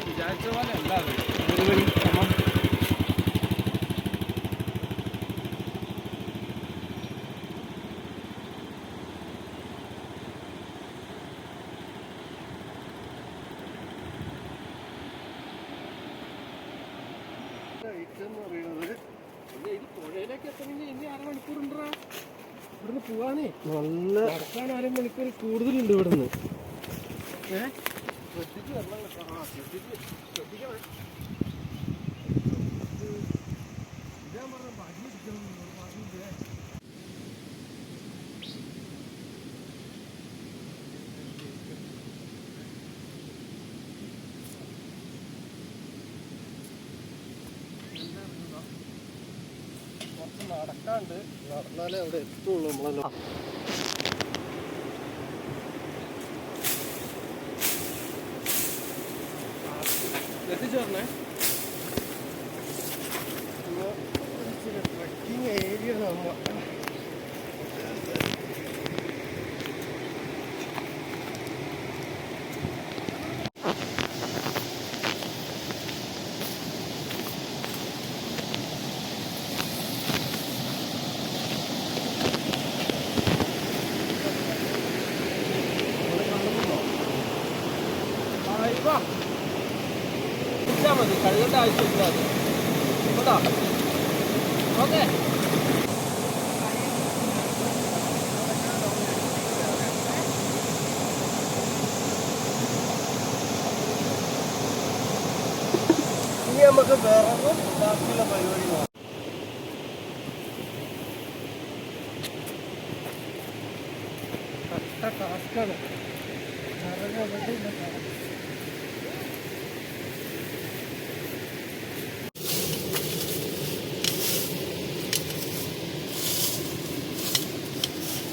വിചാരിച്ച പോലെ അല്ല അത്. ഒരു മണി സമം ഇത് പുഴയിലേക്ക് എത്തണമെങ്കിൽ ഇനി 1/2 മണിക്കൂറുണ്ടാ. ഇവിടുന്ന് പോവാനേ നല്ല നടക്കാൻ 1/2 മണിക്കൂർ കൂടുതലുണ്ട് ഇവിടുന്ന്. ശ്രദ്ധിച്ച് വരണം കേട്ടോ. ശ്രദ്ധിക്കണം. ഞാൻ പറഞ്ഞ ഭാഗ്യം ഇരിക്കണം. കുറച്ച് നടക്കാണ്ട്, നടന്നാലേ അവിടെ എത്തുള്ളൂ നമ്മളല്ലോ. എത്തിച്ചു പറഞ്ഞേ. ട്രക്കിംഗ് ഏരിയ നമ്മ മതി, കഴുകേണ്ട ആവശ്യമില്ല അത് കേട്ടോ. ഓക്കെ. ഇനി നമുക്ക് വേറെ ബാക്കിയുള്ള പരിപാടി നോക്കാം. കട്ട ടാസ്ക്കാണ്.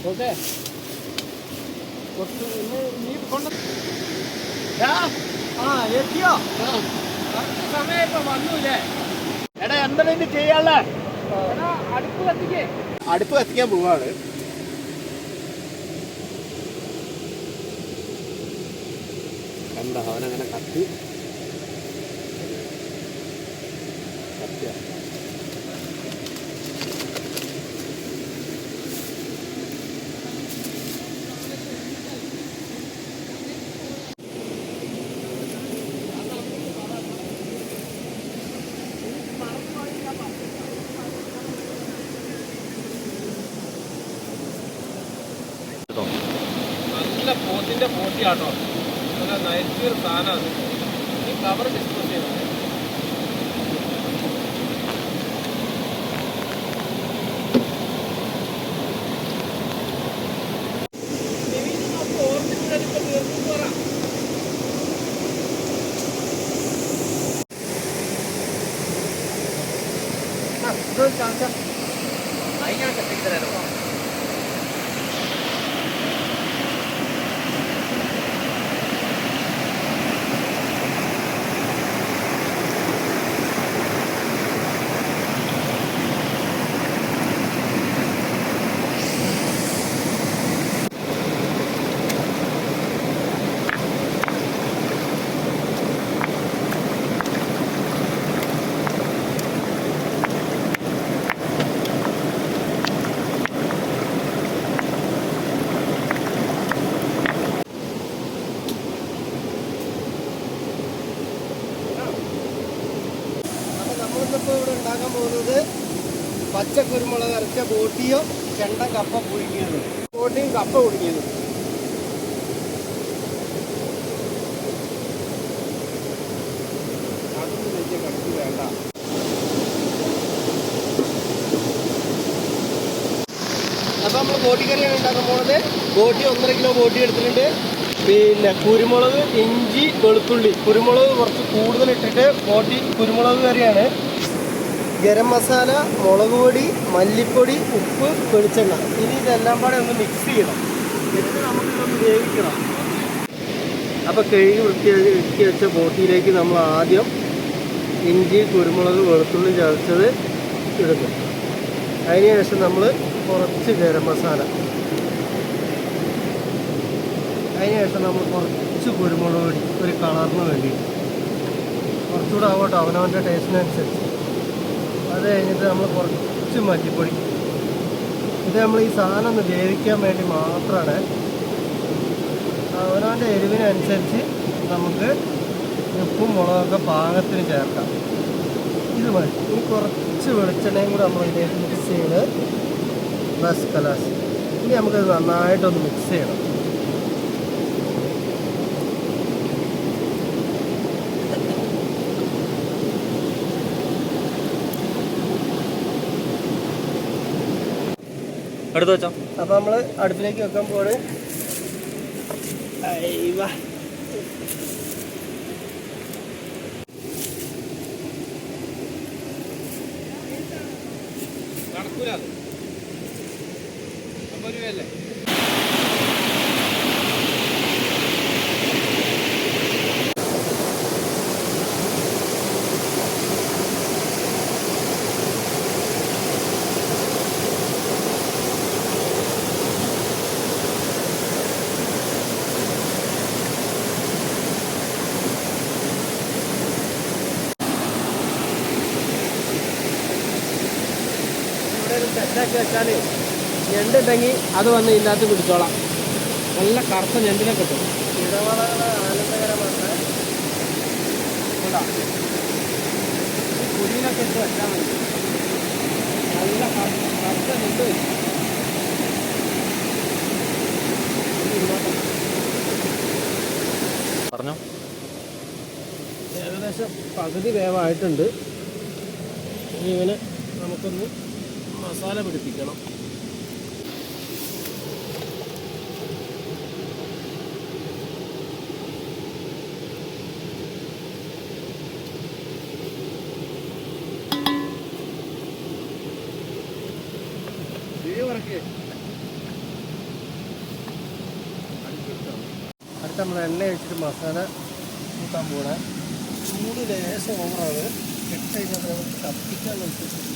ഓക്കെ. കുറച്ച് നീ കൊണ്ട് എത്തിയോ? സമയം ഇപ്പൊ വന്നൂല്ലേ? എടാ എന്താ ഇത് ചെയ്യാനുള്ളേ? അടുപ്പ് കത്തിക്കാൻ പോവാണ്. കണ്ട അവനങ്ങനെ കത്തി നല്ല പോത്തിന്റെ പോത്തിയാട്ടോ. നല്ല നൈറ്റ് സാധനമാണ്. ഈ കവർ ഡിസ്പോസ് ചെയ്യണം. അതിനകത്ത് എത്തിച്ചതരോ. നമ്മളിപ്പോൾ ഇവിടെ ഉണ്ടാക്കാൻ പോകുന്നത് പച്ചക്കുരുമുളക് അരച്ച ബോട്ടിയോ ചെണ്ട കപ്പ പുഴുങ്ങിയത്. ബോട്ടിയും കപ്പ പുഴുങ്ങിയത്. അതൊന്നും വലിയ കടുപ്പ് വേണ്ട. അപ്പോൾ നമ്മൾ ബോട്ടിക്കറിയാണ് ഉണ്ടാക്കാൻ പോകുന്നത്. ബോട്ടി 1.5 കിലോ ബോട്ടി എടുത്തിട്ടുണ്ട്. പിന്നെ കുരുമുളക്, ഇഞ്ചി, വെളുത്തുള്ളി. കുരുമുളക് കുറച്ച് കൂടുതൽ ഇട്ടിട്ട് ബോട്ടി കുരുമുളക് കറിയാണ്. ഗരം മസാല, മുളക് പൊടി, മല്ലിപ്പൊടി, ഉപ്പ്, വെളിച്ചെണ്ണ. ഇനി ഇതെല്ലാം കൂടെ ഒന്ന് മിക്സ് ചെയ്യണം. എന്നിട്ട് നമുക്കിതൊന്ന് വേവിക്കണം. അപ്പോൾ കഴുകി വൃത്തിയാക്കി വെച്ച ബോട്ടിയിലേക്ക് നമ്മൾ ആദ്യം ഇഞ്ചി, കുരുമുളക്, വെളുത്തുള്ളി ചതച്ചത് ഇടുന്നു. അതിനുശേഷം നമ്മൾ കുറച്ച് ഗരം മസാല, അതിനുശേഷം നമ്മൾ കുറച്ച് കുരുമുളക് പൊടി ഒരു കളറിന് വേണ്ടി. കുറച്ചുകൂടെ ആവട്ടോ അവനവൻ്റെ ടേസ്റ്റിനനുസരിച്ച്. അത് കഴിഞ്ഞിട്ട് നമ്മൾ കുറച്ച് മല്ലിപ്പൊടി. ഇത് നമ്മൾ ഈ സാധനം ഒന്ന് വേവിക്കാൻ വേണ്ടി മാത്രമാണ്. അവനവൻ്റെ എരിവിനനുസരിച്ച് നമുക്ക് ഉപ്പും മുളകൊക്കെ പാകത്തിന് ചേർക്കാം. ഇത് മതി. ഇനി കുറച്ച് വെളിച്ചെണ്ണയും കൂടെ നമ്മൾ ഇതിലേക്ക് മിക്സ് ചെയ്ത് ബസ് കലാസ്. ഇനി നമുക്കത് നന്നായിട്ടൊന്ന് മിക്സ് ചെയ്യണം. എടുത്ത് വെച്ചോ. അപ്പോൾ നമ്മൾ അടുപ്പിലേക്ക് വെക്കുമ്പോൾ നടക്കൂല 50 രൂപയല്ലേ? സെറ്റാക്കി വെച്ചാൽ ഞണ്ടുണ്ടെങ്കിൽ അത് വന്ന് ഇതിനകത്ത് പിടിച്ചോളാം. നല്ല കറുത്ത ഞണ്ടിനെ കിട്ടും. ഇടവളകൾ ആനന്ദകരമാണ്. കുഴിയിലൊക്കെ ഇട്ട് വെച്ചാൽ മതി. നല്ല കറുത്ത ഞണ്ട് വരും. പറഞ്ഞോ. ഏകദേശം പകുതി വേവായിട്ടുണ്ട്. ഇനി ഇവന് നമുക്കൊന്ന് മസാല പിടിപ്പിക്കണം. അടുത്ത നമ്മൾ എണ്ണ ഒഴിച്ചിട്ട് മസാല കൂട്ടാൻ പോകണേ. ചൂട് ലേശം ഓവറാണ്. ഇട്ട് കഴിഞ്ഞാൽ നമുക്ക് കത്തിക്കാൻ വെച്ചിട്ടില്ല.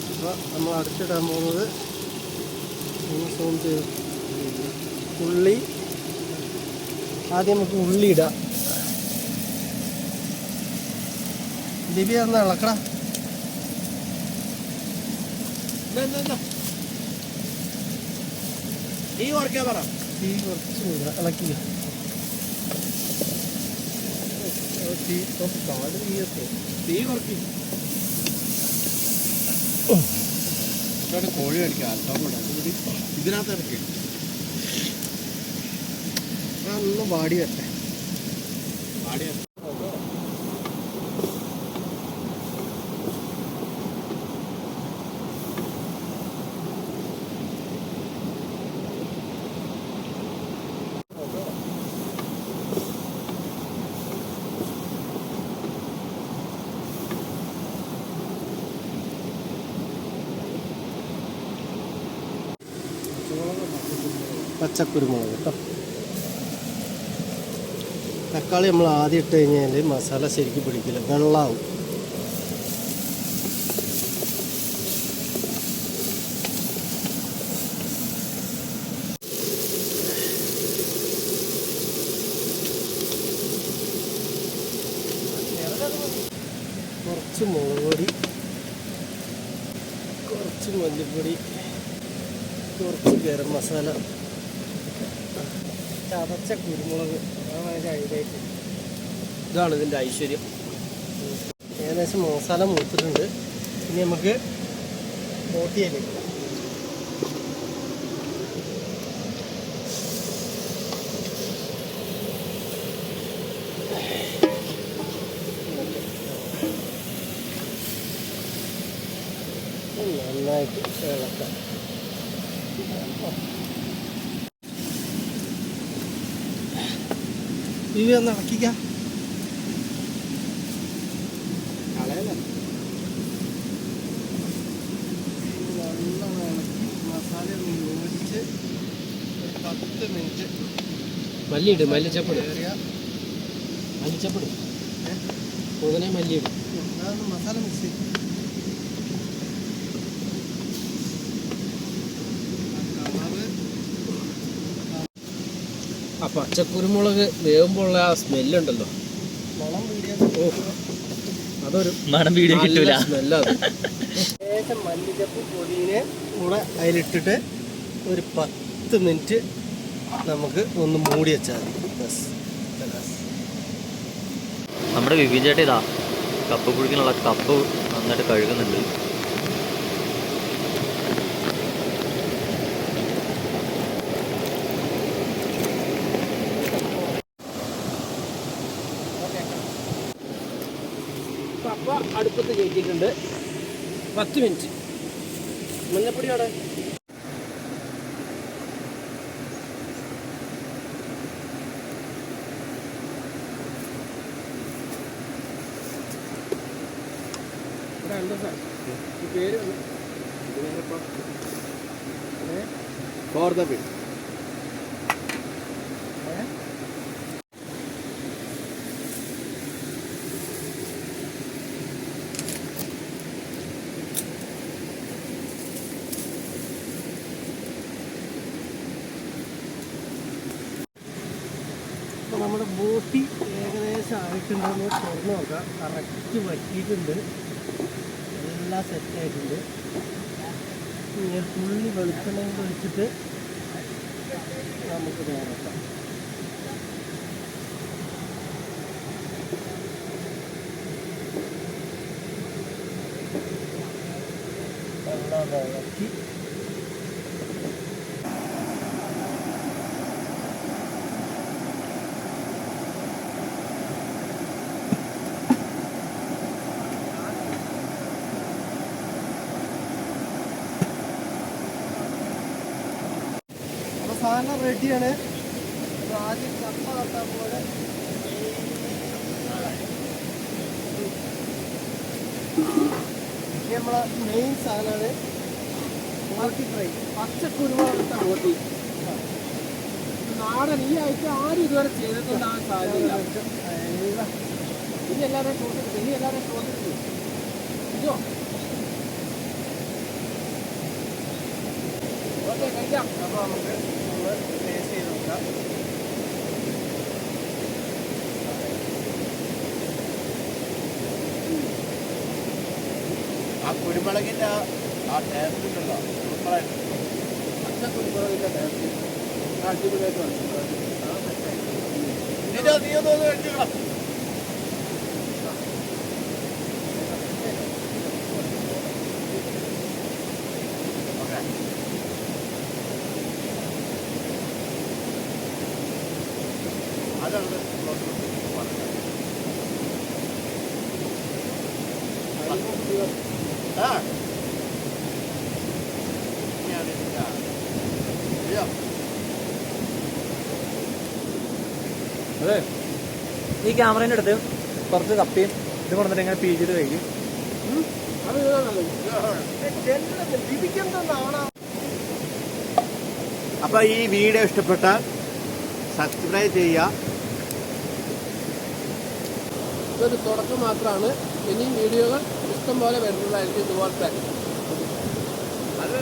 അപ്പോൾ നമ്മൾ അടുത്തിടാൻ പോകുന്നത് സോൺ ചെയ്ത് ഉള്ളി. ആദ്യം നമുക്ക് ഉള്ളി ഇടാം. ദിവ്യ ഒന്ന് ഇളക്കടാ. നീ ഓർക്കാ പറ. തീ കുറച്ച് ഇളക്കി. കാട് തീയത്തെ തീ കുറക്കി. കോഴി കഴിക്കാം. അല്പം കൂടെ ഇതിനകത്ത് ഇറക്കി ഒന്ന് വാടി വരട്ടെ. പാടിയ പച്ചക്കുരുമുളക് കേട്ടോ. തക്കാളി നമ്മൾ ആദ്യം ഇട്ട് കഴിഞ്ഞാൽ മസാല ശരിക്കും പിടിക്കില്ല, വെള്ളമാവും. കുറച്ച് മുളക് പൊടി, കുറച്ച് മല്ലിപ്പൊടി, കുറച്ച് ഗരം മസാല, ചതച്ച കുരുമുളക്. അതാണ് അതിൻ്റെ ഹൈലൈറ്റ്. ഇതാണ് ഇതിൻ്റെ ഐശ്വര്യം. ഏകദേശം മസാല മൂത്തിട്ടുണ്ട്. ഇനി നമുക്ക് ബോട്ടിയിലേക്ക് നന്നായിട്ട് ഇളക്കാം. ഇവ ഒന്ന് ഇളക്കിക്കാം. മസാല ഒന്ന് യോജിച്ച് ഒരു 10 മിനിറ്റ് മല്ലിയിട്, മല്ലിച്ചപ്പൊടി, മല്ലിച്ചപ്പൊടി ഉടനെ മല്ലിയിടും. അതൊന്ന് മസാല മിക്സ് ചെയ്യും. ആ പച്ചക്കുരുമുളക് വേകുമ്പോഴുള്ള ആ സ്മെല്ലുണ്ടല്ലോ, മണം വീഡിയോ ഓ അതൊരു മണം വീഡിയോ കിട്ടൂല. സ്മെല്ലാണ്. ശേഷം മല്ലിച്ചപ്പ് പൊടിയെ കൂടെ അതിലിട്ടിട്ട് ഒരു 10 മിനിറ്റ് നമുക്ക് ഒന്ന് മൂടി വെച്ചാൽ മതി. ബസ് നമ്മുടെ വിപിൻ ചേട്ടൻ ഇതാ കപ്പ് കുടിക്കാനുള്ള കപ്പ് നന്നായിട്ട് കഴുകുന്നുണ്ട്. കപ്പ അടുപ്പത്ത് കയറ്റിയിട്ടുണ്ട്. 10 മിനിറ്റ്. മഞ്ഞപ്പൊടി അവിടെ പേര് ഫോർ ദ ബിൽ. അപ്പോൾ നമ്മുടെ ബോട്ടി ഏകദേശം ആയിട്ടുണ്ടെന്ന് തുറന്ന് നോക്കാം. കറക്റ്റ് വറ്റിയിട്ടുണ്ട്, എല്ലാം സെറ്റായിട്ടുണ്ട്. ഇങ്ങനെ തുള്ളി വെളിച്ചെണ്ണയും ഒഴിച്ചിട്ട് നമുക്ക് നേരത്താം. എല്ലാം ഇളക്കി സാധനം റെഡിയാണ്. ആദ്യം കപ്പ തട്ടാൻ പോലെ നമ്മളെ മെയിൻ സാധനമാണ് ബോട്ടി ഫ്രൈ. പച്ചക്കുരുമുളകിട്ട ബോട്ടി നാടൻ. ഈ ആഴ്ച ആരും ഇതുവരെ ചെയ്തിട്ടുണ്ടാകാൻ സാധ്യതയില്ല. ഇനി എല്ലാവരും ചോദിച്ചു ഇതോ ഓക്കെ കഴിക്കാം. അപ്പോൾ നമുക്ക് ഒന്ന് ടേസ്റ്റ് ചെയ്ത് നോക്കാം. ആ കുരുമുളകിന്റെ ആ ടേസ്റ്റ് ഉണ്ടല്ലോ, പച്ചക്കുരുമുളകിൻ്റെ ടേസ്റ്റ് അടിപൊളിയായിട്ട് വന്നു. നീ ഒന്ന് കഴിക്കണം. അതാണ് അതെ, ഈ ക്യാമറേൻ്റെ അടുത്ത് കുറച്ച് കപ്പയും ഇത് കൊണ്ടിട്ട് ഇങ്ങനെ പീ ചെയ്ത് കഴിക്കും. അപ്പൊ ഈ വീഡിയോ ഇഷ്ടപ്പെട്ടാൽ സബ്സ്ക്രൈബ് ചെയ്യുക. ഇതൊരു തുടക്കം മാത്രമാണ്. ഇനിയും വീഡിയോകൾ ഇഷ്ടം പോലെ വരുന്നതായിരിക്കും. ഇതുപോലത്തെ അത്